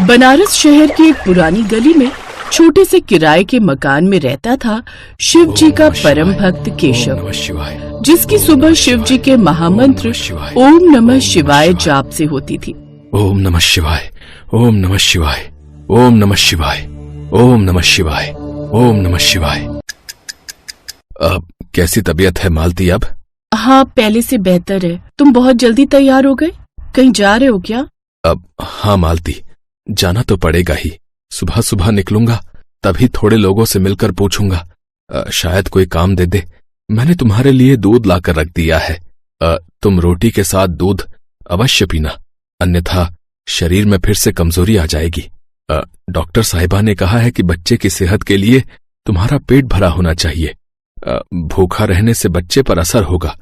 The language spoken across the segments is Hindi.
बनारस शहर की एक पुरानी गली में छोटे से किराए के मकान में रहता था शिव जी का परम भक्त केशव, जिसकी सुबह शिव जी के महामंत्र ओम नमः शिवाय जाप से होती थी। ओम नमः शिवाय, ओम नमः शिवाय, ओम नमः शिवाय, ओम नमः शिवाय, ओम नमः शिवाय। अब कैसी तबीयत है मालती अब? हाँ, पहले से बेहतर है। तुम बहुत जल्दी तैयार हो गए, कहीं जा रहे हो क्या? अब हाँ मालती, जाना तो पड़ेगा ही। सुबह सुबह निकलूंगा, तभी थोड़े लोगों से मिलकर पूछूंगा, शायद कोई काम दे दे। मैंने तुम्हारे लिए दूध लाकर रख दिया है। तुम रोटी के साथ दूध अवश्य पीना, अन्यथा शरीर में फिर से कमजोरी आ जाएगी। डॉक्टर साहिबा ने कहा है कि बच्चे की सेहत के लिए तुम्हारा पेट भरा होना चाहिए। भूखा रहने से बच्चे पर असर होगा।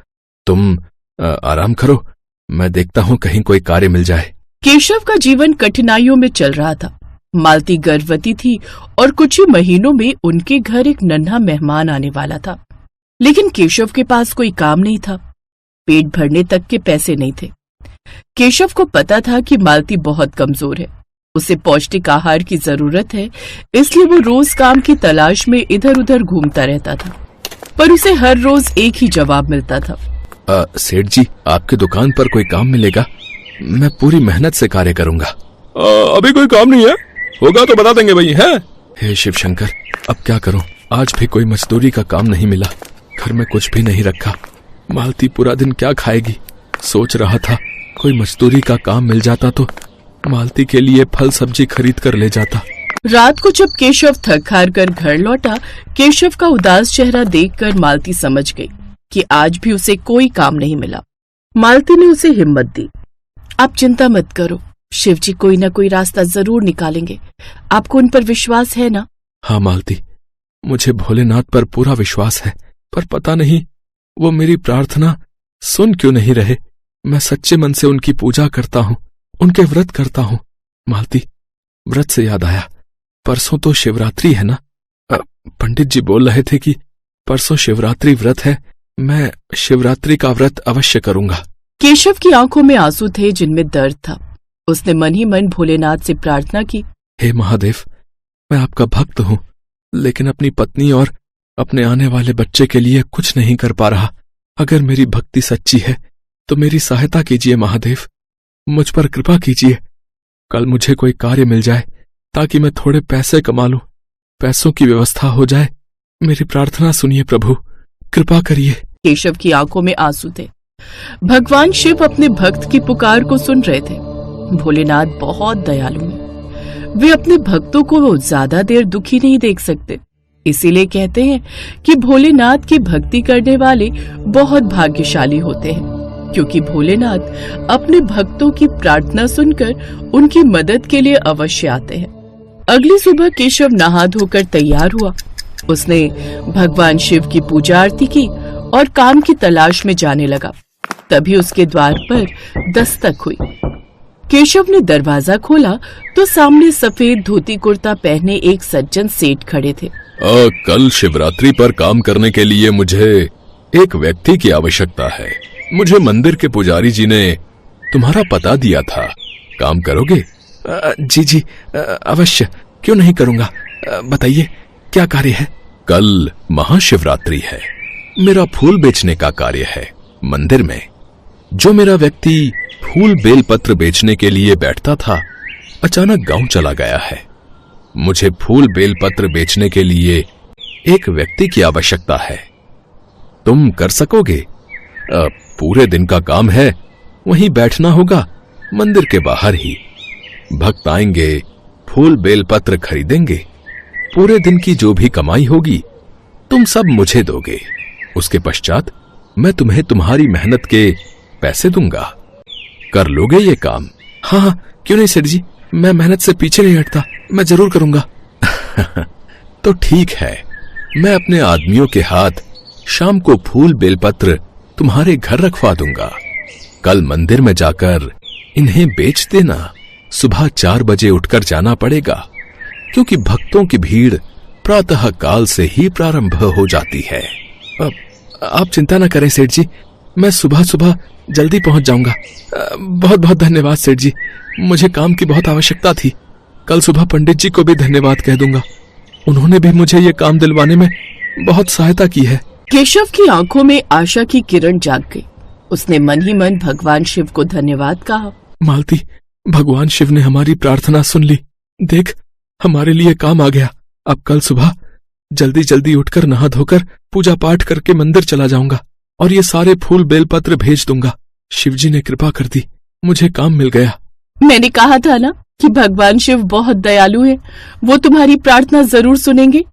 तुम आराम करो, मैं देखता हूं कहीं कोई कार्य मिल जाए। केशव का जीवन कठिनाइयों में चल रहा था। मालती गर्भवती थी और कुछ ही महीनों में उनके घर एक नन्हा मेहमान आने वाला था। लेकिन केशव के पास कोई काम नहीं था, पेट भरने तक के पैसे नहीं थे। केशव को पता था कि मालती बहुत कमजोर है, उसे पौष्टिक आहार की जरूरत है, इसलिए वो रोज काम की तलाश में इधर उधर घूमता रहता था, पर उसे हर रोज एक ही जवाब मिलता था। सेठ जी, आपकी दुकान पर कोई काम मिलेगा? मैं पूरी मेहनत से कार्य करूंगा। अभी कोई काम नहीं है, होगा तो बता देंगे भाई। है हे शिव शंकर, अब क्या करूं? आज भी कोई मजदूरी का काम नहीं मिला, घर में कुछ भी नहीं रखा। मालती पूरा दिन क्या खाएगी? सोच रहा था कोई मजदूरी का काम मिल जाता तो मालती के लिए फल सब्जी खरीद कर ले जाता। रात को जब केशव थक हार कर घर लौटा, केशव का उदास चेहरा देखकर मालती समझ गई कि आज भी उसे कोई काम नहीं मिला। मालती ने उसे हिम्मत दी। आप चिंता मत करो, शिव जी कोई न कोई रास्ता जरूर निकालेंगे। आपको उन पर विश्वास है ना? हाँ मालती, मुझे भोलेनाथ पर पूरा विश्वास है, पर पता नहीं वो मेरी प्रार्थना सुन क्यों नहीं रहे। मैं सच्चे मन से उनकी पूजा करता हूँ, उनके व्रत करता हूँ। मालती, व्रत से याद आया, परसों तो शिवरात्रि है ना? पंडित जी बोल रहे थे कि परसों शिवरात्रि व्रत है। मैं शिवरात्रि का व्रत अवश्य करूंगा। केशव की आंखों में आंसू थे जिनमें दर्द था। उसने मन ही मन भोलेनाथ से प्रार्थना की, हे महादेव, मैं आपका भक्त हूँ, लेकिन अपनी पत्नी और अपने आने वाले बच्चे के लिए कुछ नहीं कर पा रहा। अगर मेरी भक्ति सच्ची है तो मेरी सहायता कीजिए महादेव, मुझ पर कृपा कीजिए। कल मुझे कोई कार्य मिल जाए ताकि मैं थोड़े पैसे कमा लूं, पैसों की व्यवस्था हो जाए। मेरी प्रार्थना सुनिए प्रभु, कृपा करिए। केशव की आंखों में आंसू थे। भगवान शिव अपने भक्त की पुकार को सुन रहे थे। भोलेनाथ बहुत दयालु हैं, वे अपने भक्तों को ज्यादा देर दुखी नहीं देख सकते। इसीलिए कहते हैं कि भोलेनाथ की भक्ति करने वाले बहुत भाग्यशाली होते हैं, क्योंकि भोलेनाथ अपने भक्तों की प्रार्थना सुनकर उनकी मदद के लिए अवश्य आते हैं। अगली सुबह केशव नहा धोकर तैयार हुआ। उसने भगवान शिव की पूजा आरती की और काम की तलाश में जाने लगा। तभी उसके द्वार पर दस्तक हुई। केशव ने दरवाजा खोला तो सामने सफेद धोती कुर्ता पहने एक सज्जन सेठ खड़े थे। कल शिवरात्रि पर काम करने के लिए मुझे एक व्यक्ति की आवश्यकता है। मुझे मंदिर के पुजारी जी ने तुम्हारा पता दिया था, काम करोगे? जी अवश्य, क्यों नहीं करूंगा। बताइए क्या कार्य है? कल महाशिवरात्रि है, मेरा फूल बेचने का कार्य है। मंदिर में जो मेरा व्यक्ति फूल बेलपत्र बेचने के लिए बैठता था, अचानक गांव चला गया है। मुझे फूल बेलपत्र बेचने के लिए एक व्यक्ति की आवश्यकता है। तुम कर सकोगे? पूरे दिन का काम है, वहीं बैठना होगा, मंदिर के बाहर ही। भक्त आएंगे, फूल बेलपत्र खरीदेंगे, पूरे दिन की जो भी कमाई होगी तुम सब मुझे दोगे। उसके पश्चात मैं तुम्हें तुम्हारी मेहनत के पैसे दूंगा। कर लोगे ये काम? हाँ, क्यों नहीं सेठ जी, मैं मेहनत से पीछे नहीं हटता, मैं जरूर करूंगा। तो ठीक है, मैं अपने आदमियों के हाथ शाम को फूल बेलपत्र तुम्हारे घर रखवा दूंगा। कल मंदिर में जाकर इन्हें बेच देना। सुबह 4 बजे उठकर जाना पड़ेगा, क्योंकि भक्तों की भीड़ प्रातः काल से ही प्रारंभ हो जाती है। आप चिंता न करें सेठ जी, मैं सुबह सुबह जल्दी पहुंच जाऊंगा। बहुत बहुत धन्यवाद सेठ जी, मुझे काम की बहुत आवश्यकता थी। कल सुबह पंडित जी को भी धन्यवाद कह दूंगा। उन्होंने भी मुझे ये काम दिलवाने में बहुत सहायता की है। केशव की आंखों में आशा की किरण जाग गई। उसने मन ही मन भगवान शिव को धन्यवाद कहा। मालती, भगवान शिव ने हमारी प्रार्थना सुन ली। देख, हमारे लिए काम आ गया। अब कल सुबह जल्दी जल्दी उठकर नहा धोकर पूजा पाठ करके मंदिर चला जाऊंगा और ये सारे फूल बेलपत्र भेज दूंगा। शिवजी ने कृपा कर दी, मुझे काम मिल गया। मैंने कहा था ना कि भगवान शिव बहुत दयालु है, वो तुम्हारी प्रार्थना जरूर सुनेंगे।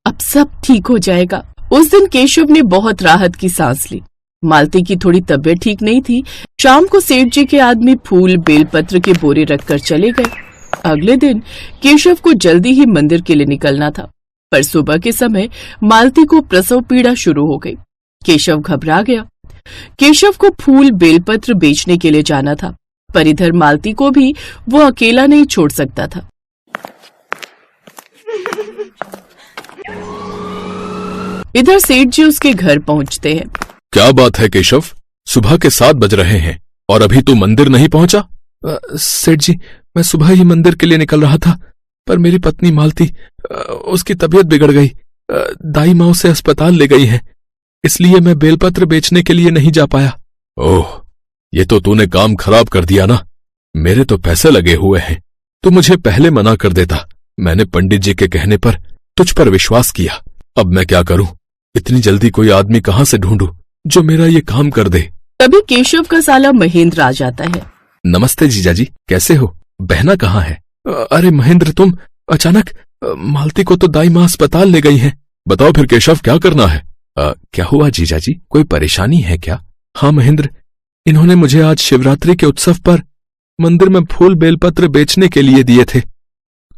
अब सब ठीक हो जाएगा। उस दिन केशव ने बहुत राहत की सांस ली। मालती की थोड़ी तबीयत ठीक नहीं थी। शाम को सेठ जी के आदमी फूल बेलपत्र के बोरे रखकर चले गए। अगले दिन केशव को जल्दी ही मंदिर के लिए निकलना था, पर सुबह के समय मालती को प्रसव पीड़ा शुरू हो गई। केशव घबरा गया। केशव को फूल बेलपत्र बेचने के लिए जाना था, पर इधर मालती को भी वो अकेला नहीं छोड़ सकता था। इधर सेठ जी उसके घर पहुंचते हैं। क्या बात है केशव, सुबह के 7 बज रहे हैं और अभी तू मंदिर नहीं पहुंचा? सेठ जी, मैं सुबह ही मंदिर के लिए निकल रहा था, पर मेरी पत्नी मालती, उसकी तबीयत बिगड़ गई। दाई माँ उसे अस्पताल ले गई है, इसलिए मैं बेलपत्र बेचने के लिए नहीं जा पाया। ओह, ये तो तूने काम खराब कर दिया ना। मेरे तो पैसे लगे हुए हैं, तू मुझे पहले मना कर देता। मैंने पंडित जी के कहने पर तुझ पर विश्वास किया। अब मैं क्या करूं? इतनी जल्दी कोई आदमी कहां से ढूंढूं जो मेरा ये काम कर दे। तभी केशव का साला महेंद्र आ जाता है। नमस्ते जीजाजी, कैसे हो? बहना कहाँ है? अरे महेंद्र, तुम अचानक? मालती को तो दाई माँ अस्पताल ले गई हैं। बताओ फिर केशव, क्या करना है? क्या हुआ जीजाजी, कोई परेशानी है क्या? हाँ महेंद्र, इन्होंने मुझे आज शिवरात्रि के उत्सव पर मंदिर में फूल बेलपत्र बेचने के लिए दिए थे।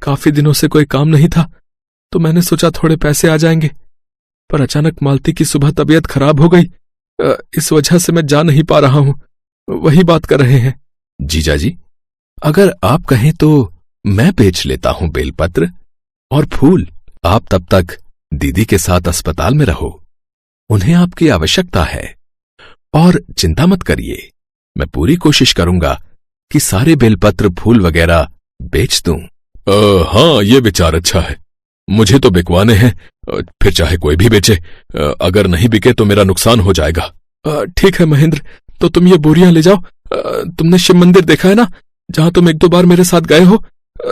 काफी दिनों से कोई काम नहीं था, तो मैंने सोचा थोड़े पैसे आ जाएंगे, पर अचानक मालती की सुबह तबीयत खराब हो गई। इस वजह से मैं जा नहीं पा रहा हूं। वही बात कर रहे हैं। जीजाजी, अगर आप कहें तो मैं बेच लेता हूं बेलपत्र और फूल। आप तब तक दीदी के साथ अस्पताल में रहो, उन्हें आपकी आवश्यकता है। और चिंता मत करिए, मैं पूरी कोशिश करूंगा कि सारे बेलपत्र फूल वगैरह बेच दूं। हाँ, ये विचार अच्छा है। मुझे तो बिकवाने हैं, फिर चाहे कोई भी बेचे। अगर नहीं बिके तो मेरा नुकसान हो जाएगा। ठीक है महेंद्र, तो तुम ये बोरियां ले जाओ। तुमने शिव मंदिर देखा है ना, जहां तुम 1-2 बार मेरे साथ गए हो?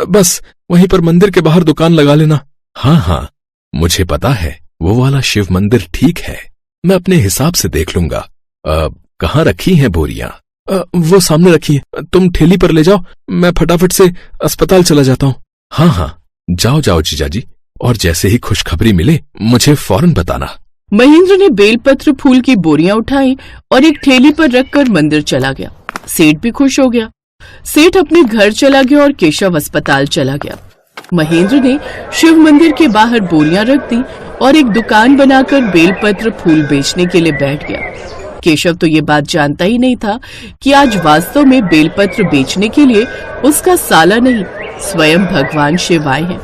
बस वहीं पर मंदिर के बाहर दुकान लगा लेना। हाँ हाँ, मुझे पता है, वो वाला शिव मंदिर ठीक है। मैं अपने हिसाब से देख लूंगा। कहाँ रखी हैं बोरियां? वो सामने रखी है, तुम ठेली पर ले जाओ। मैं फटाफट से अस्पताल चला जाता हूँ। हाँ हाँ, जाओ जाओ जीजाजी, और जैसे ही खुशखबरी मिले मुझे फौरन बताना। महेंद्र ने बेलपत्र फूल की बोरियां उठाई और एक ठेली पर रखकर मंदिर चला गया। सेठ भी खुश हो गया। सेठ अपने घर चला गया और केशव अस्पताल चला गया। महेंद्र ने शिव मंदिर के बाहर बोरियां रख दी और एक दुकान बनाकर बेलपत्र फूल बेचने के लिए बैठ गया। केशव तो ये बात जानता ही नहीं था कि आज वास्तव में बेलपत्र बेचने के लिए उसका साला नहीं, स्वयं भगवान शिव आए हैं।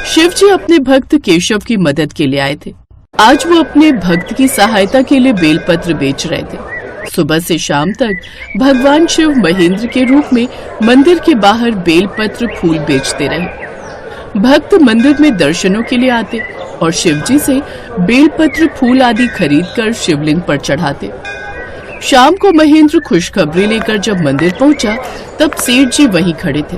शिव जी अपने भक्त केशव की मदद के लिए आए थे। आज वो अपने भक्त की सहायता के लिए बेलपत्र बेच रहे थे। सुबह से शाम तक भगवान शिव महेंद्र के रूप में मंदिर के बाहर बेलपत्र फूल बेचते रहे। भक्त मंदिर में दर्शनों के लिए आते और शिव जी से बेलपत्र फूल आदि खरीदकर शिवलिंग पर चढ़ाते। शाम को महेंद्र खुशखबरी लेकर जब मंदिर पहुंचा, तब सेठ जी वहीं खड़े थे।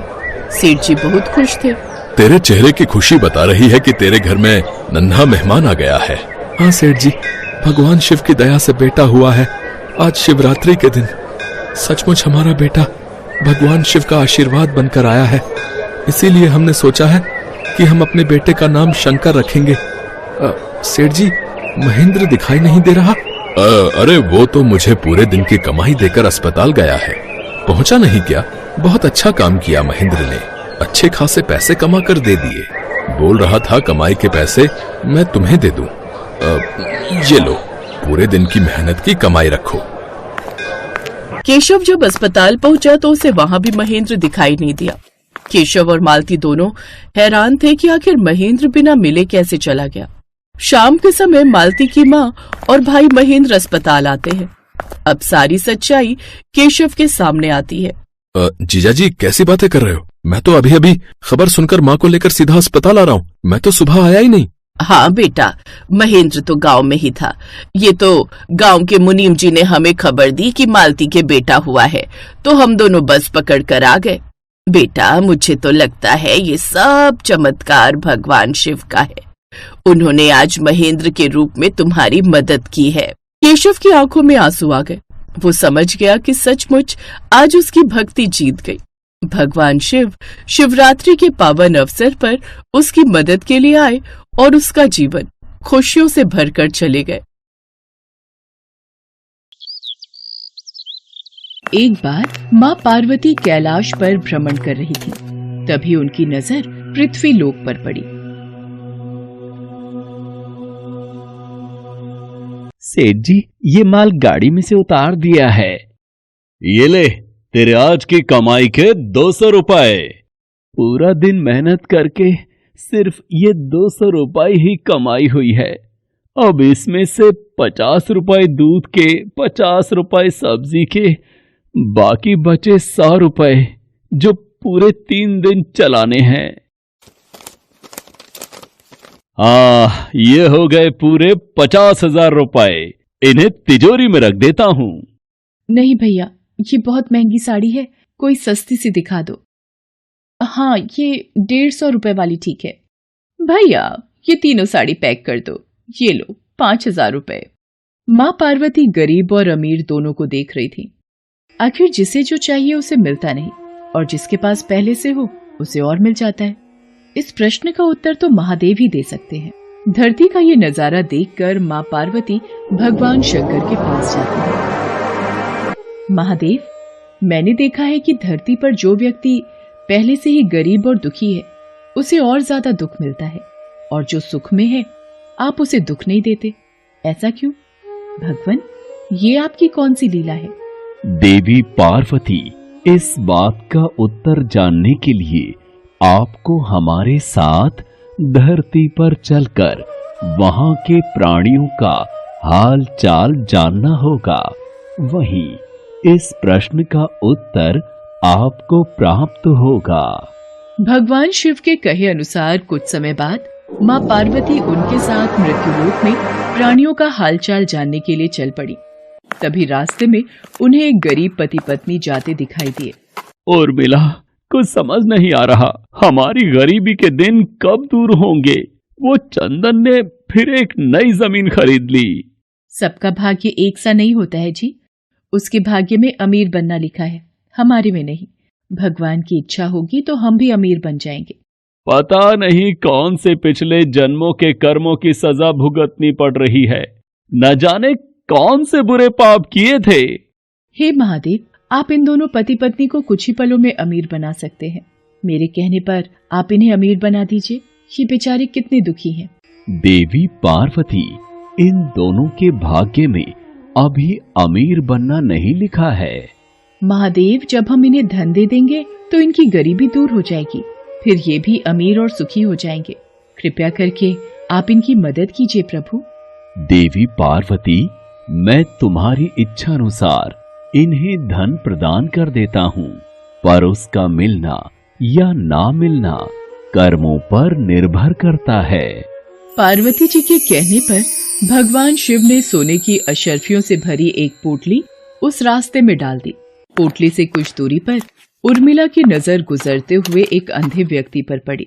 सेठ जी बहुत खुश थे। तेरे चेहरे की खुशी बता रही है कि तेरे घर में नन्हा मेहमान आ गया है। हाँ सेठ जी, भगवान शिव की दया से बेटा हुआ है। आज शिवरात्रि के दिन सचमुच हमारा बेटा भगवान शिव का आशीर्वाद बनकर आया है। इसीलिए हमने सोचा है कि हम अपने बेटे का नाम शंकर रखेंगे। सेठ जी, महेंद्र दिखाई नहीं दे रहा? अरे वो तो मुझे पूरे दिन की कमाई देकर अस्पताल गया है। पहुंचा नहीं क्या? बहुत अच्छा काम किया महेंद्र ने, अच्छे खासे पैसे कमा कर दे दिए। बोल रहा था कमाई के पैसे मैं तुम्हें दे दूं। ये लो, पूरे दिन की मेहनत की कमाई रखो। केशव जब अस्पताल पहुंचा तो उसे वहां भी महेंद्र दिखाई नहीं दिया। केशव और मालती दोनों हैरान थे कि आखिर महेंद्र बिना मिले कैसे चला गया। शाम के समय मालती की माँ और भाई महेंद्र अस्पताल आते हैं। अब सारी सच्चाई केशव के सामने आती है। जीजाजी, कैसी बातें कर रहे हो? मैं तो अभी अभी खबर सुनकर माँ को लेकर सीधा अस्पताल आ रहा हूँ। मैं तो सुबह आया ही नहीं। हाँ बेटा, महेंद्र तो गांव में ही था। ये तो गांव के मुनीम जी ने हमें खबर दी कि मालती के बेटा हुआ है, तो हम दोनों बस पकड़ कर आ गए। बेटा, मुझे तो लगता है ये सब चमत्कार भगवान शिव का है। उन्होंने आज महेंद्र के रूप में तुम्हारी मदद की है। केशव की आंखों में आंसू आ गए। वो समझ गया कि सचमुच आज उसकी भक्ति जीत गई। भगवान शिव शिवरात्रि के पावन अवसर पर उसकी मदद के लिए आए और उसका जीवन खुशियों से भरकर चले गए। एक बार माँ पार्वती कैलाश पर भ्रमण कर रही थी। तभी उनकी नजर पृथ्वी लोक पर पड़ी। सेठ जी, ये माल गाड़ी में से उतार दिया है। ये ले, तेरे आज की कमाई के 200 रुपए। पूरा दिन मेहनत करके सिर्फ ये 200 रुपए ही कमाई हुई है। अब इसमें से 50 रुपए दूध के, 50 रुपए सब्जी के, बाकी बचे 100 रुपए जो पूरे 3 दिन चलाने हैं। ये हो गए पूरे 50,000 रुपए। इन्हें तिजोरी में रख देता हूँ। नहीं भैया, ये बहुत महंगी साड़ी है, कोई सस्ती सी दिखा दो। हाँ, ये 150 रुपए वाली ठीक है। भैया, ये तीनों साड़ी पैक कर दो। ये लो 5,000 रुपए। माँ पार्वती गरीब और अमीर दोनों को देख रही थी। आखिर जिसे जो चाहिए उसे मिलता नहीं, और जिसके पास पहले से हो उसे और मिल जाता है। इस प्रश्न का उत्तर तो महादेव ही दे सकते हैं। धरती का ये नजारा देखकर माँ पार्वती भगवान शंकर के पास जाती है। महादेव, मैंने देखा है कि धरती पर जो व्यक्ति पहले से ही गरीब और दुखी है उसे और ज्यादा दुख मिलता है, और जो सुख में है आप उसे दुख नहीं देते। ऐसा क्यों? भगवान, ये आपकी कौन सी लीला है? देवी पार्वती, इस बात का उत्तर जानने के लिए आपको हमारे साथ धरती पर चलकर वहां के प्राणियों का हाल चाल जानना होगा। वहीं इस प्रश्न का उत्तर आपको प्राप्त होगा। भगवान शिव के कहे अनुसार कुछ समय बाद माँ पार्वती उनके साथ मृत्युलोक में प्राणियों का हालचाल जानने के लिए चल पड़ी। तभी रास्ते में उन्हें एक गरीब पति पत्नी जाते दिखाई दिए। और मिला, कुछ समझ नहीं आ रहा, हमारी गरीबी के दिन कब दूर होंगे। वो चंदन ने फिर एक नई जमीन खरीद ली। सबका भाग्य एक सा नहीं होता है जी। उसके भाग्य में अमीर बनना लिखा है, हमारे में नहीं। भगवान की इच्छा होगी तो हम भी अमीर बन जाएंगे। पता नहीं कौन से पिछले जन्मों के कर्मों की सजा भुगतनी पड़ रही है। न जाने कौन से बुरे पाप किए थे। हे महादेव, आप इन दोनों पति पत्नी को कुछ ही पलों में अमीर बना सकते हैं। मेरे कहने पर आप इन्हें अमीर बना दीजिए। ये बेचारे कितने दुखी हैं। देवी पार्वती, इन दोनों के भाग्य में अभी अमीर बनना नहीं लिखा है। महादेव, जब हम इन्हें धन दे देंगे तो इनकी गरीबी दूर हो जाएगी, फिर ये भी अमीर और सुखी हो जाएंगे। कृपया करके आप इनकी मदद कीजिए प्रभु। देवी पार्वती, मैं तुम्हारी इच्छा अनुसार इन्हें धन प्रदान कर देता हूँ, पर उसका मिलना या ना मिलना कर्मों पर निर्भर करता है। पार्वती जी के कहने पर भगवान शिव ने सोने की अशर्फियों से भरी एक पोटली उस रास्ते में डाल दी। पोटली से कुछ दूरी पर उर्मिला की नजर गुजरते हुए एक अंधे व्यक्ति पर पड़ी।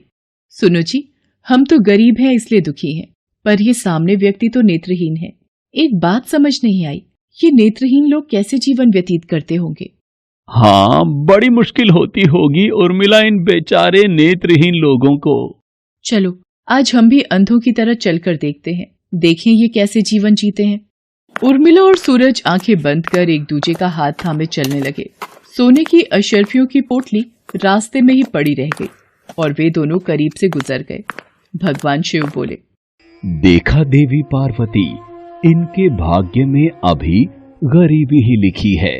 सुनो जी, हम तो गरीब हैं इसलिए दुखी हैं, पर ये सामने व्यक्ति तो नेत्रहीन है। एक बात समझ नहीं आई, ये नेत्रहीन लोग कैसे जीवन व्यतीत करते होंगे? हाँ, बड़ी मुश्किल होती होगी उर्मिला इन बेचारे नेत्रहीन लोगों को। चलो आज हम भी अंधों की तरह चलकर देखते हैं, देखें ये कैसे जीवन जीते हैं। उर्मिला और सूरज आंखें बंद कर एक दूसरे का हाथ थामे चलने लगे। सोने की अशर्फियों की पोटली रास्ते में ही पड़ी रह गई और वे दोनों करीब से गुजर गए। भगवान शिव बोले, देखा देवी पार्वती, इनके भाग्य में अभी गरीबी ही लिखी है।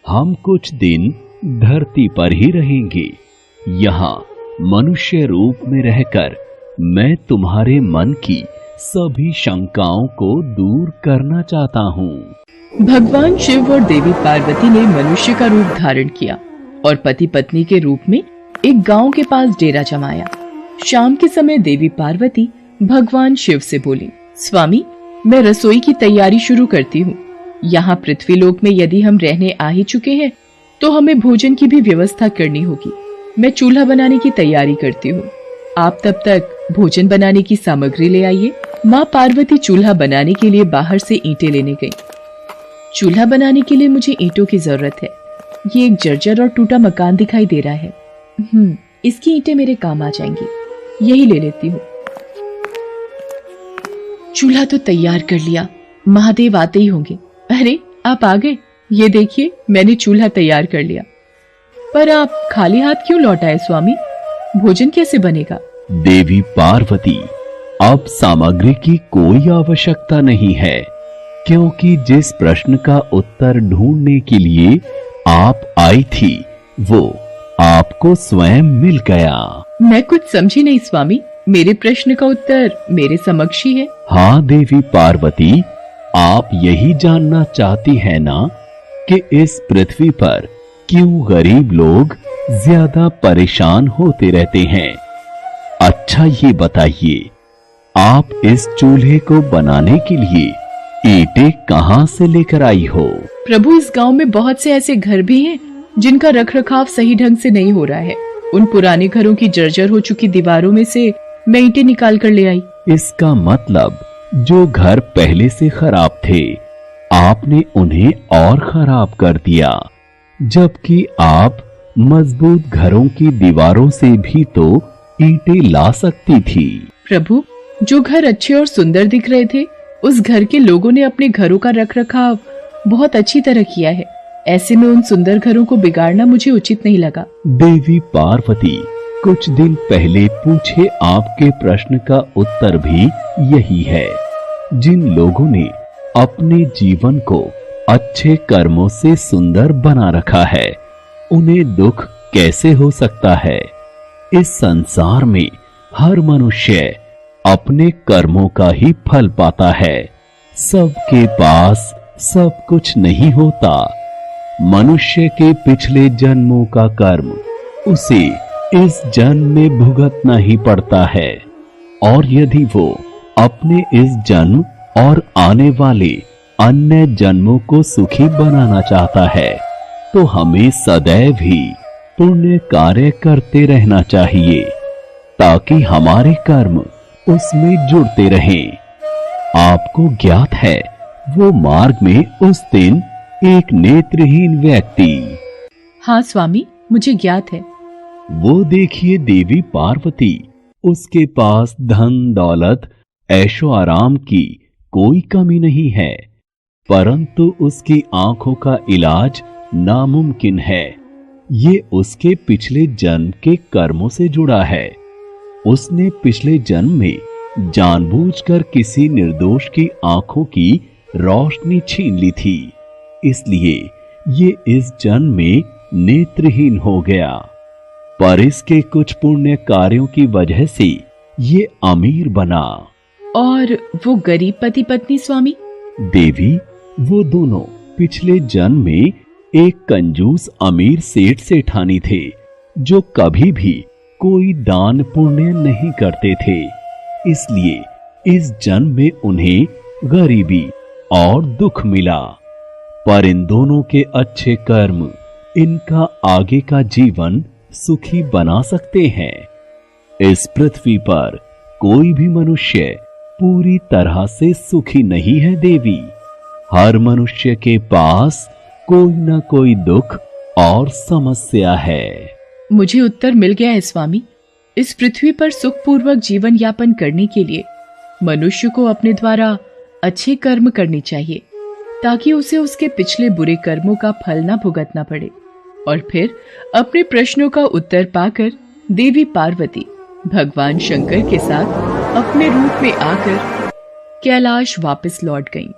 हम कुछ दिन धरती पर ही रहेंगे। यहाँ मनुष्य रूप में रहकर मैं तुम्हारे मन की सभी शंकाओं को दूर करना चाहता हूँ। भगवान शिव और देवी पार्वती ने मनुष्य का रूप धारण किया और पति पत्नी के रूप में एक गांव के पास डेरा जमाया। शाम के समय देवी पार्वती भगवान शिव से बोली, स्वामी, मैं रसोई की तैयारी शुरू करती हूँ। यहाँ पृथ्वीलोक में यदि हम रहने आ ही चुके हैं तो हमें भोजन की भी व्यवस्था करनी होगी। मैं चूल्हा बनाने की तैयारी करती हूँ। आप तब तक भोजन बनाने की सामग्री ले आइए। माँ पार्वती चूल्हा बनाने के लिए बाहर से ईंटें लेने गई। चूल्हा बनाने के लिए मुझे ईंटों की जरूरत है। ये एक जर्जर और टूटा मकान दिखाई दे रहा है। इसकी ईंटें मेरे काम आ जाएंगी, यही ले लेती हूँ। चूल्हा तो तैयार कर लिया, महादेव आते ही होंगे। अरे, आप आ गए। ये देखिए, मैंने चूल्हा तैयार कर लिया। पर आप खाली हाथ क्यों लौट आए स्वामी? भोजन कैसे बनेगा? देवी पार्वती, अब सामग्री की कोई आवश्यकता नहीं है, क्योंकि जिस प्रश्न का उत्तर ढूंढने के लिए आप आई थी वो आपको स्वयं मिल गया। मैं कुछ समझी नहीं स्वामी। मेरे प्रश्न का उत्तर मेरे समक्ष ही है। हाँ देवी पार्वती, आप यही जानना चाहती है ना कि इस पृथ्वी पर क्यों गरीब लोग ज्यादा परेशान होते रहते हैं। अच्छा, ये बताइए, आप इस चूल्हे को बनाने के लिए ईंटें कहाँ से लेकर आई हो? प्रभु, इस गांव में बहुत से ऐसे घर भी हैं जिनका रखरखाव सही ढंग से नहीं हो रहा है। उन पुराने घरों की जर्जर हो चुकी दीवारों में से मैं ईंटें निकाल कर ले आई। इसका मतलब जो घर पहले से खराब थे, आपने उन्हें और खराब कर दिया, जबकि आप मजबूत घरों की दीवारों से भी तो ईंटें ला सकती थी। प्रभु, जो घर अच्छे और सुंदर दिख रहे थे, उस घर के लोगों ने अपने घरों का रखरखाव बहुत अच्छी तरह किया है। ऐसे में उन सुंदर घरों को बिगाड़ना मुझे उचित नहीं लगा। देवी पार्वती, कुछ दिन पहले पूछे आपके प्रश्न का उत्तर भी यही है। जिन लोगों ने अपने जीवन को अच्छे कर्मों से सुंदर बना रखा है, उन्हें दुख कैसे हो सकता है? इस संसार में हर मनुष्य अपने कर्मों का ही फल पाता है। सबके पास सब कुछ नहीं होता। मनुष्य के पिछले जन्मों का कर्म उसे इस जन्म में भुगतना ही पड़ता है, और यदि वो अपने इस जन्म और आने वाले अन्य जन्मों को सुखी बनाना चाहता है तो हमें सदैव ही पुण्य कार्य करते रहना चाहिए, ताकि हमारे कर्म उसमें जुड़ते रहें। आपको ज्ञात है, वो मार्ग में उस दिन एक नेत्रहीन व्यक्ति। हाँ स्वामी, मुझे ज्ञात है। वो देखिए देवी पार्वती, उसके पास धन दौलत ऐशो आराम की कोई कमी नहीं है, परंतु उसकी आंखों का इलाज नामुमकिन है। ये उसके पिछले जन्म के कर्मों से जुड़ा है। उसने पिछले जन्म में जानबूझकर किसी निर्दोष की आंखों की रोशनी छीन ली थी, इसलिए ये इस जन्म में नेत्रहीन हो गया। पर इसके कुछ पुण्य कार्यों की वजह से ये अमीर बना। और वो गरीब पति पत्नी स्वामी? देवी, वो दोनों पिछले जन्म में एक कंजूस अमीर सेठ सेठानी थे, जो कभी भी कोई दान पुण्य नहीं करते थे। इसलिए इस जन्म में उन्हें गरीबी और दुख मिला। पर इन दोनों के अच्छे कर्म इनका आगे का जीवन सुखी बना सकते हैं। इस पृथ्वी पर कोई भी मनुष्य पूरी तरह से सुखी नहीं है देवी। हर मनुष्य के पास कोई ना कोई दुख और समस्या है। मुझे उत्तर मिल गया है स्वामी। इस पृथ्वी पर सुखपूर्वक जीवन यापन करने के लिए मनुष्य को अपने द्वारा अच्छे कर्म करने चाहिए, ताकि उसे उसके पिछले बुरे कर्मों का फल ना भुगतना पड़े, और फिर अपने प्रश्नों का उत्तर पाकर देवी पार्वती भगवान शंकर के साथ अपने रूप में आकर कैलाश वापस लौट गईं।